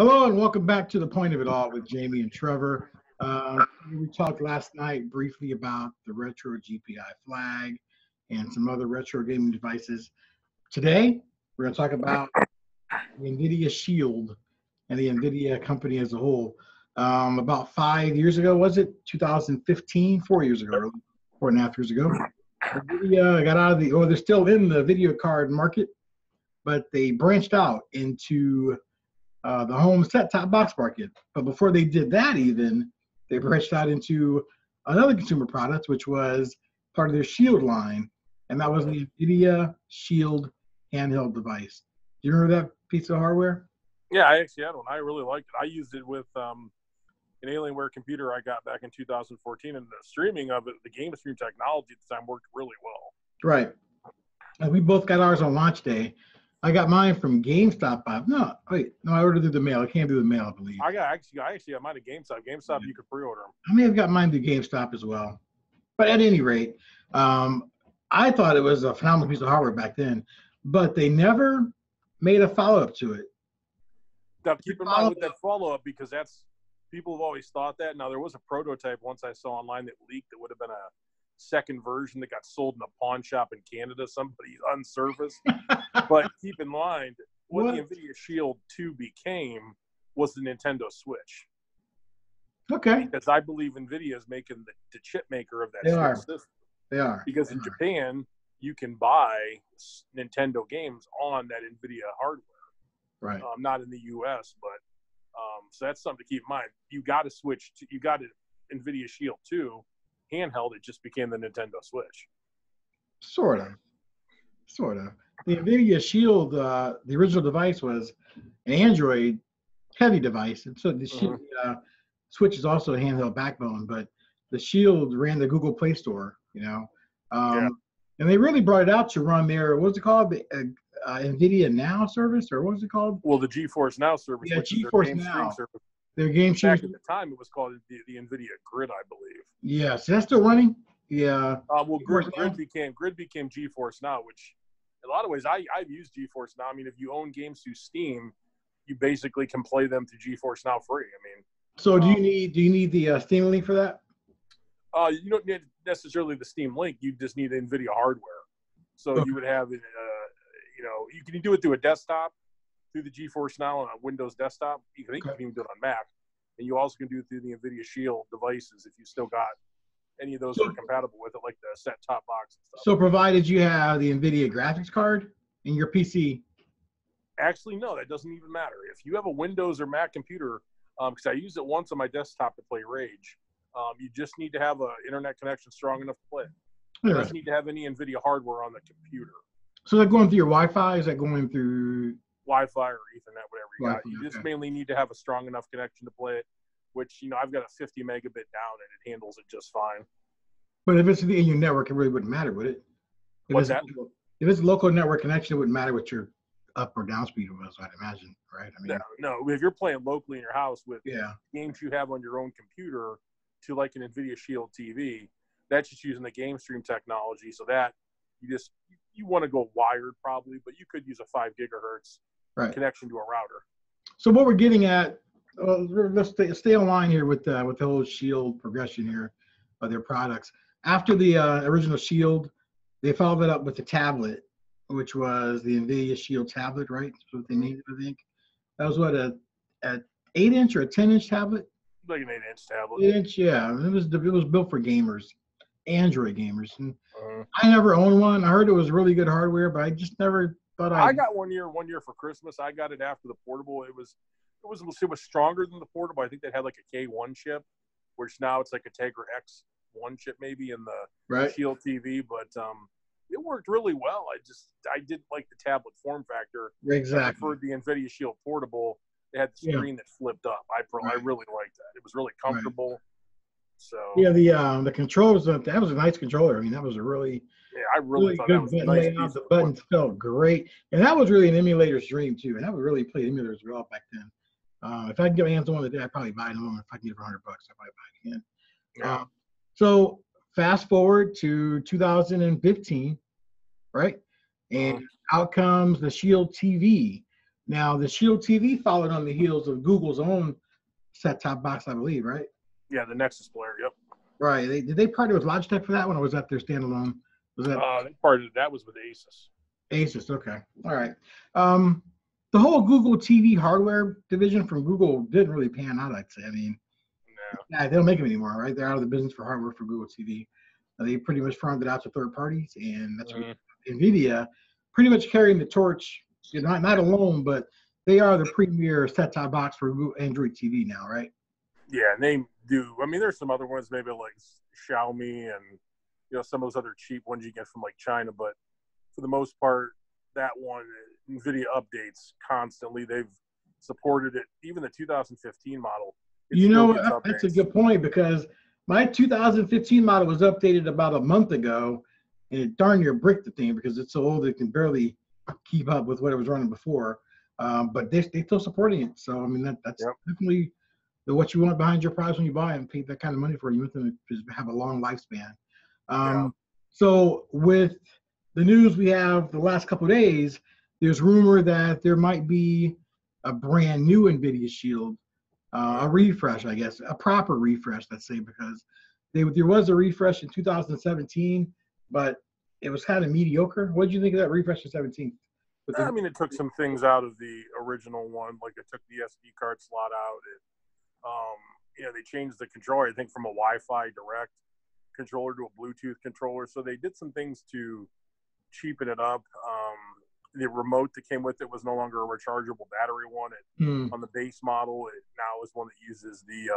Hello and welcome back to The Point of It All with Jamie and Trevor. We talked last night briefly about the retro GPI flag and some other retro gaming devices. Today, we're going to talk about the Nvidia Shield and the Nvidia company as a whole. About 5 years ago, was it? 2015, 4 years ago, 4.5 years ago. Nvidia got out of the, or they're still in the video card market, but they branched out into the home set-top box market. But before they did that even, they branched out into another consumer product, which was part of their Shield line, and that was the Nvidia Shield handheld device. Do you remember that piece of hardware? Yeah, I actually had one. I really liked it. I used it with an Alienware computer I got back in 2014, and the streaming of it, the game stream technology at the time worked really well. Right. And we both got ours on launch day. I got mine from GameStop. No, I ordered through the mail. I can't do the mail, I believe. I actually got mine at GameStop. GameStop, you could pre-order them. I may have got mine through GameStop as well. But at any rate, I thought it was a phenomenal piece of hardware back then, but they never made a follow-up to it. Now, keep in mind with that follow-up, because people have always thought that. Now, there was a prototype once I saw online that leaked that would have been a second version that got sold in a pawn shop in Canada. Somebody unsurfaced. But keep in mind, what the Nvidia Shield 2 became was the Nintendo Switch. Okay. Because I believe Nvidia is making the chip maker of that system. They are. Because in Japan, you can buy Nintendo games on that Nvidia hardware. Right. Not in the U.S., but so that's something to keep in mind. You got to switch to, you got an Nvidia Shield 2 handheld. It just became the Nintendo Switch. Sort of. The Nvidia Shield, the original device was an Android heavy device, and so the Shield Switch is also a handheld backbone. But the Shield ran the Google Play Store, and they really brought it out to run their, what's it called, the Nvidia Now service, or what was it called? Well, the GeForce Now service. Yeah, which GeForce Now. Their game stream. Back at the time, it was called the Nvidia Grid, I believe. Yeah, so that's still running. Yeah. Well, Grid became GeForce Now, which in a lot of ways I've used GeForce Now. I mean, if you own games through Steam, you basically can play them through GeForce Now free. I mean. So do you need the Steam link for that? You don't need necessarily the Steam link. You just need NVIDIA hardware. So you would have, you can do it through a desktop, through the GeForce Now on a Windows desktop. You can even do it on Mac. And you also can do it through the NVIDIA Shield devices if you still got any of those that are compatible with it, like the set-top box and stuff. So provided you have the NVIDIA graphics card in your PC? Actually, no, that doesn't even matter. If you have a Windows or Mac computer, because I used it once on my desktop to play Rage, you just need to have an internet connection strong enough to play it. You just need to have any NVIDIA hardware on the computer. So is that going through your Wi-Fi? Is that going through Wi-Fi or Ethernet, whatever you got? You just mainly need to have a strong enough connection to play it, which, I've got a 50 megabit down and it handles it just fine. But if it's in your network, it really wouldn't matter, would it? If it's a local network connection, it wouldn't matter what your up or down speed was, I'd imagine, right? I mean, no, if you're playing locally in your house with games you have on your own computer to like an Nvidia Shield TV, that's just using the game stream technology. So that you want to go wired probably, but you could use a 5 gigahertz connection to a router. So what we're getting at, let's stay on line here with the whole Shield progression here of their products. After the original Shield, they followed it up with the tablet, which was the Nvidia Shield tablet, right? That's what they needed, I think. That was what, a 8-inch or a 10-inch tablet? Like an 8-inch tablet. 8-inch, yeah. It was built for gamers, Android gamers. And I never owned one. I heard it was really good hardware, but I just never thought I got one year for Christmas. I got it after the portable. It was stronger than the portable. I think they had like a K1 chip, which now it's like a Tegra X1 chip maybe in the Shield TV, but it worked really well. I didn't like the tablet form factor. Exactly. I preferred the Nvidia Shield portable. It had the screen that flipped up. I really liked that. It was really comfortable. So the controls, that was a nice controller. I mean, that was a really I really thought that was a nice piece. The buttons felt great, and that was really an emulator's dream too. And that would really play emulators well back then. If I could get my hands on one today, I'd probably buy another one. If I could get it for $100, I'd probably buy it again. Yeah. So fast forward to 2015, right? And out comes the Shield TV. Now, the Shield TV followed on the heels of Google's own set-top box, I believe, right? Yeah, the Nexus player. Yep. Right. Did they partner with Logitech for that one, or was that their standalone? Was that part of that was with Asus? Asus? Okay. All right. The whole Google TV hardware division from Google didn't really pan out, I'd say. I mean, no. they don't make them anymore, right? They're out of the business for hardware for Google TV. They pretty much farmed it out to third parties, and that's what Nvidia pretty much carrying the torch. Not alone, but they are the premier set-top box for Google Android TV now, right? Yeah, and they do. I mean, there's some other ones, maybe like Xiaomi and some of those other cheap ones you get from like China, but for the most part, that one, Nvidia updates constantly. They've supported it. Even the 2015 model. That's a good point, because my 2015 model was updated about a month ago, and it darn near bricked the thing because it's so old it can barely keep up with what it was running before. But they're still supporting it. So, I mean, that's definitely what you want behind your prize when you buy it, and pay that kind of money for it. You want them to have a long lifespan. So with the news we have the last couple of days, there's rumor that there might be a brand new Nvidia Shield, a refresh, I guess, a proper refresh, let's say, because there was a refresh in 2017, but it was kind of mediocre. What did you think of that refresh in 17? I mean, it took some things out of the original one, like it took the SD card slot out. They changed the controller, I think, from a Wi-Fi direct controller to a Bluetooth controller. So they did some things to cheapen it up. The remote that came with it was no longer a rechargeable battery one. On the base model, it now is one that uses the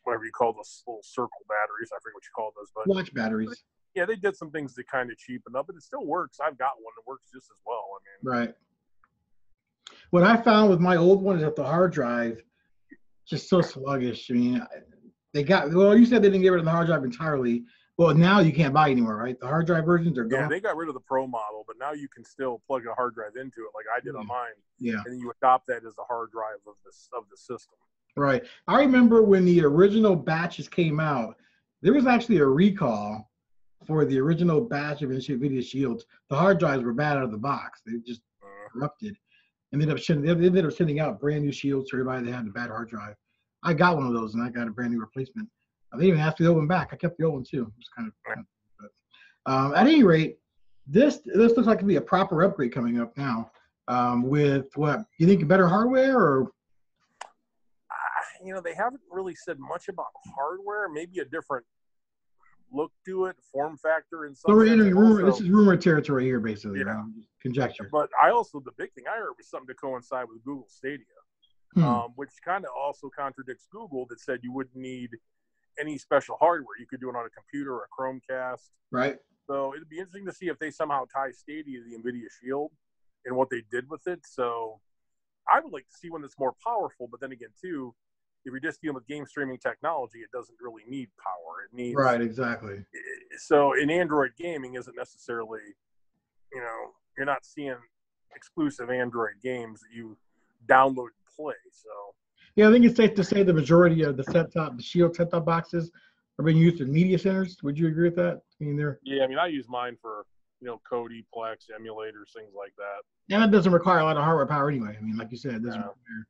whatever you call those little circle batteries. I forget what you call those, but watch batteries. Yeah, they did some things to kind of cheapen up, but it still works. I've got one that works just as well. I mean, right. What I found with my old one is that the hard drive just so sluggish. I mean, you said they didn't get rid of the hard drive entirely. Well, now you can't buy it anymore, right? The hard drive versions are gone. Yeah, they got rid of the Pro model, but now you can still plug a hard drive into it, like I did on mine. Yeah, and then you adopt that as the hard drive of the system. Right. I remember when the original batches came out, there was actually a recall for the original batch of Nvidia Shields. The hard drives were bad out of the box; they just corrupted. And they ended up sending out brand new Shields for everybody that had a bad hard drive. I got one of those, and I got a brand new replacement. They even asked me the old one back. I kept the old one too. It was kind of at any rate, this looks like it'll be a proper upgrade coming up now. With what you think, better hardware, or they haven't really said much about hardware. Maybe a different look to it, form factor, and some. This is rumor territory here, basically. Yeah, conjecture. But the big thing I heard was something to coincide with Google Stadia, which kind of also contradicts Google that said you wouldn't need any special hardware. You could do it on a computer or a Chromecast. Right. So it'd be interesting to see if they somehow tie Stadia to the Nvidia Shield and what they did with it. So I would like to see one that's more powerful, but then again, too, if you're just dealing with game streaming technology, it doesn't really need power. It needs exactly. So in Android gaming isn't necessarily, you're not seeing exclusive Android games that you download and play. So yeah, I think it's safe to say the majority of the Shield set-top boxes are being used in media centers. Would you agree with that? I use mine for Kodi, Plex, emulators, things like that. And it doesn't require a lot of hardware power anyway. I mean, like you said, it doesn't require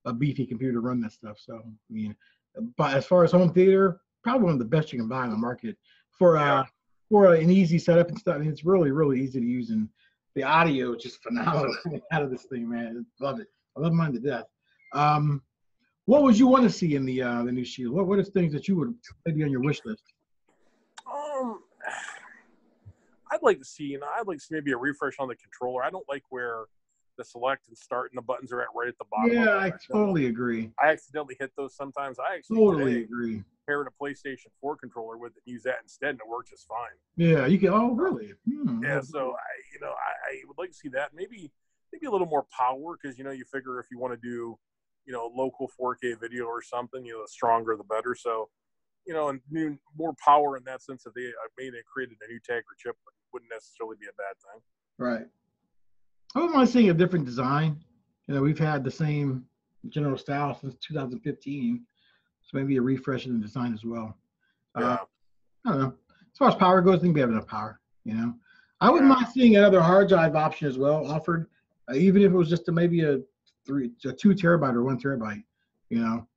a beefy computer to run that stuff. So, but as far as home theater, probably one of the best you can buy on the market for an easy setup and stuff. It's really, really easy to use, and the audio is just phenomenal out of this thing, man. Love it. I love mine to death. What would you want to see in the new Shield? What are things that you would maybe on your wish list? I'd like to see maybe a refresh on the controller. I don't like where the select and start and the buttons are right at the bottom. Yeah, I totally agree. I accidentally hit those sometimes. I actually totally agree. Paired a PlayStation 4 controller with it and use that instead, and it works just fine. Yeah, you can. Oh, really? Yeah. So I would like to see that. Maybe a little more power, because you figure if you want to do local 4K video or something, the stronger the better. So and more power in that sense that they created a new Tegra chip wouldn't necessarily be a bad thing. Right. I wouldn't mind seeing a different design. We've had the same general style since 2015, so maybe a refresh in the design as well. Yeah. I don't know. As far as power goes, I think we have enough power. I wouldn't mind seeing another hard drive option as well offered. Even if it was just maybe a 2 terabyte or 1 terabyte, you know,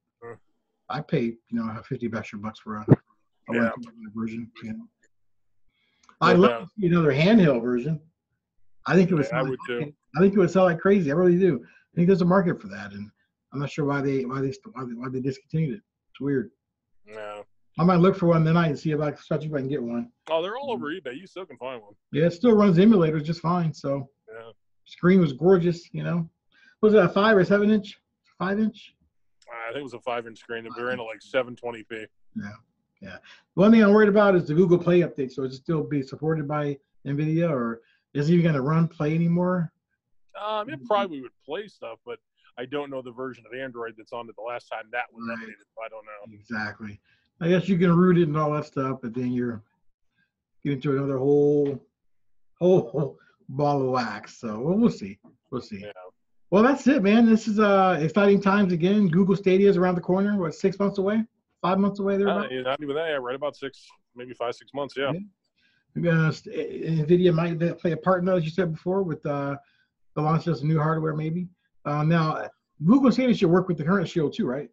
I pay, 50 extra bucks for a 1 terabyte version. You know, I'd love to see another handheld version. I think it would. I would too. I think it would sell like crazy. I really do. I think there's a market for that, and I'm not sure why they discontinued it. It's weird. No. I might look for one tonight and see if I can get one. Oh, they're all over eBay. You still can find one. Yeah, it still runs emulators just fine. So yeah, screen was gorgeous. Was it a 5 or 7 inch? 5 inch? I think it was a 5-inch screen. They're in at like 720p. Yeah. One thing I'm worried about is the Google Play update. So is it still be supported by Nvidia, or is it even going to run Play anymore? It probably would play stuff, but I don't know the version of Android that's on it the last time that was updated. So I don't know. Exactly. I guess you can root it and all that stuff, but then you're getting into another whole ball of wax. So we'll see. Yeah. Well, that's it, man. This is exciting times again. Google Stadia is around the corner. What, 6 months away? 5 months away? There. Not even that. Yeah, right about 6, maybe 5, 6 months. Yeah. Nvidia might play a part in that, as you said before, with the launch of some new hardware, maybe. Now, Google Stadia should work with the current Shield too, right?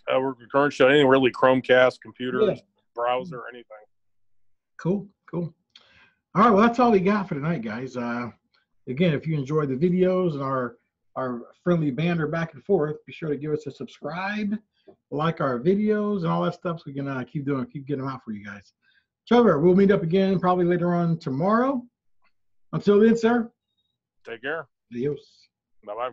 Work with current Shield, anything really, Chromecast, computers, browser, anything. Cool. All right, well, that's all we got for tonight, guys. Again, if you enjoyed the videos and our friendly banter back and forth, be sure to give us a subscribe, like our videos, and all that stuff, so we can keep getting them out for you guys. Trevor, we'll meet up again probably later on tomorrow. Until then, sir. Take care. Adios. Bye-bye.